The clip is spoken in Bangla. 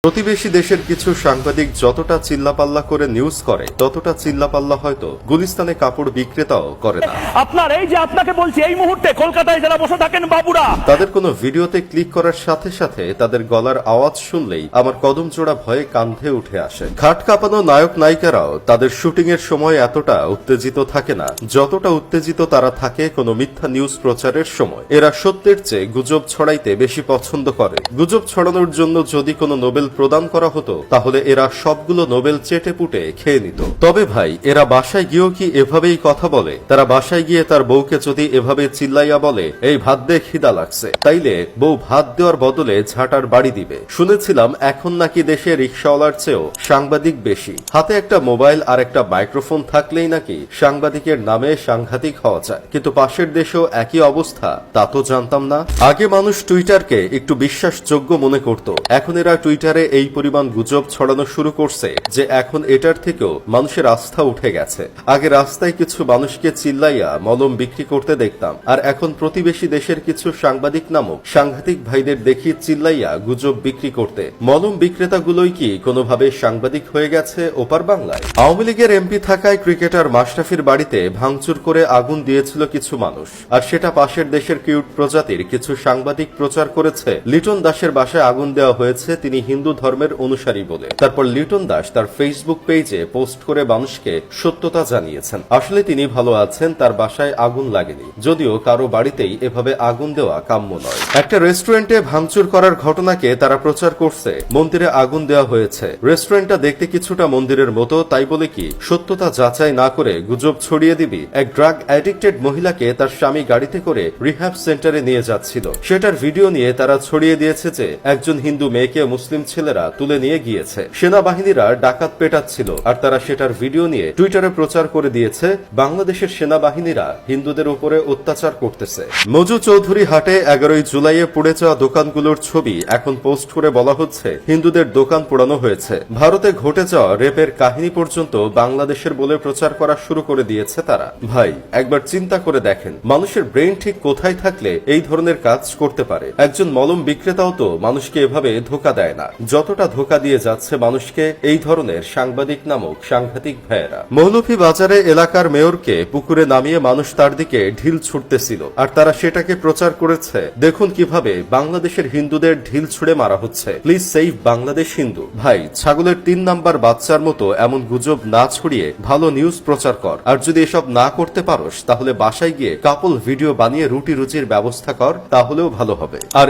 প্রতিবেশী দেশের কিছু সাংবাদিক যতটা চিল্লাপাল্লা করে নিউজ করে ততটা চিল্লাপাল্লা হয়তো গুলিস্তানে কাপড় বিক্রেতাও করে না। আপনার এই যে আপনাকে বলছি এই মুহূর্তে কলকাতায় যারা বসে থাকেন বাবুরা, তাদের কোনো ভিডিওতে ক্লিক করার সাথে সাথে তাদের গলার আওয়াজ শুনলেই আমার কদম জোড়া ভয়ে কাঁধে উঠে আসে। ঘাট কাঁপানো নায়ক নায়িকারাও তাদের শুটিং এর সময় এতটা উত্তেজিত থাকে না যতটা উত্তেজিত তারা থাকে কোনো মিথ্যা নিউজ প্রচারের সময়। এরা সত্যের চেয়ে গুজব ছড়াইতে বেশি পছন্দ করে। গুজব ছড়ানোর জন্য যদি কোনো নোবেল প্রদান করা হতো তাহলে এরা সবগুলো নোবেল চেটে পুটে খেয়ে নিত। তবে ভাই, এরা বাসায় গিয়েও কি এভাবেই কথা বলে? তারা বাসায় গিয়ে তার বউকে যদি এভাবে চিল্লাইয়া বলে এই ভাত দিয়ে খিদা লাগছে, তাইলে বউ ভাত দেওয়ার বদলে ঝাঁটার বাড়ি দিবে। শুনেছিলাম এখন নাকি দেশে রিকশাওয়ালার চেয়েও সাংবাদিক বেশি। হাতে একটা মোবাইল আর একটা মাইক্রোফোন থাকলেই নাকি সাংবাদিকের নামে সাংঘাতিক হওয়া যায়। কিন্তু পাশের দেশেও একই অবস্থা, তা তো জানতাম না। আগে মানুষ টুইটারকে একটু বিশ্বাসযোগ্য মনে করত, এখন এরা টুইটারে এই পরিমাণ গুজব ছড়ানো শুরু করছে যে এখন এটার থেকেও মানুষের আস্থা উঠে গেছে। আগে রাস্তায় কিছু মানুষকে চিল্লাইয়া মলম বিক্রি করতে দেখতাম, আর এখন প্রতিবেশী দেশের কিছু সাংবাদিক নামক সাংঘাতিক ভাইদের দেখি চিল্লাইয়া গুজব বিক্রি করতে। মলম বিক্রেতাগুলোই কি কোনোভাবে সাংবাদিক হয়ে গেছে ওপার বাংলায়? আওয়ামী লীগের এমপি থাকায় ক্রিকেটার মাশরাফির বাড়িতে ভাঙচুর করে আগুন দিয়েছিল কিছু মানুষ, আর সেটা পাশের দেশের কিউট প্রজাতির কিছু সাংবাদিক প্রচার করেছে লিটন দাসের বাসায় আগুন দেওয়া হয়েছে, তিনি হিন্দু ধর্মের অনুসারী বলে। তারপর লিটন দাস তার ফেসবুক পেজে পোস্ট করে মানুষকে সত্যতা জানিয়েছেন। আসলে তিনি ভালো আছেন, তার বাসায় আগুন লাগেনি, যদিও কারো বাড়িতেই এভাবে আগুন দেওয়া কাম্য নয়। একটা রেস্টুরেন্টে ভাঙচুর করার ঘটনাকে তারা প্রচার করছে মন্দিরে আগুন দেওয়া হয়েছে। রেস্টুরেন্টটা দেখতে কিছুটা মন্দিরের মতো, তাই বলে কি সত্যতা যাচাই না করে গুজব ছড়িয়ে দিবি? এক ড্রাগ অ্যাডিক্টেড মহিলাকে তার স্বামী গাড়িতে করে রিহ্যাব সেন্টারে নিয়ে যাচ্ছিল, সেটার ভিডিও নিয়ে তারা ছড়িয়ে দিয়েছে যে একজন হিন্দু মেয়েকে মুসলিম ছেলেরা তুলে নিয়ে গিয়েছে, সেনাবাহিনীরা ডাকাত পেটাচ্ছিল, আর তারা সেটার ভিডিও নিয়ে টুইটারে প্রচার করে দিয়েছে বাংলাদেশের সেনাবাহিনীরা হিন্দুদের উপরে অত্যাচার করতেছে। মজু চৌধুরী হাটে 11 জুলাইয়ে পুড়ে যাওয়া দোকানগুলোর ছবি এখন পোস্ট করে বলা হচ্ছে হিন্দুদের দোকান পোড়ানো হয়েছে। ভারতে ঘটে যাওয়া রেপের কাহিনী পর্যন্ত বাংলাদেশের বলে প্রচার করা শুরু করে দিয়েছে তারা। ভাই, একবার চিন্তা করে দেখেন মানুষের ব্রেন ঠিক কোথায় থাকলে এই ধরনের কাজ করতে পারে। একজন মলম বিক্রেতাও তো মানুষকে এভাবে ধোকা দেয় না যতটা ধোকা দিয়ে যাচ্ছে মানুষকে এই ধরনের সাংবাদিক নামক সাংঘাতিক ভাইয়েরা। মৌলভী বাজারে এলাকার মেয়রকে পুকুরে নামিয়ে মানুষ তার দিকে ঢিল ছুটতেছিল, আর তারা সেটাকে প্রচার করেছে দেখুন কিভাবে বাংলাদেশের হিন্দুদের ঢিল ছুড়ে মারা হচ্ছে, প্লিজ সেভ বাংলাদেশ হিন্দু। ভাই, ছাগলের 3 নাম্বার বাচ্চার মতো এমন গুজব না ছড়িয়ে ভালো নিউজ প্রচার কর। আর যদি এসব না করতে পারোস তাহলে বাসায় গিয়ে কাপল ভিডিও বানিয়ে রুটি রুজির ব্যবস্থা কর, তাহলেও ভালো হবে। আর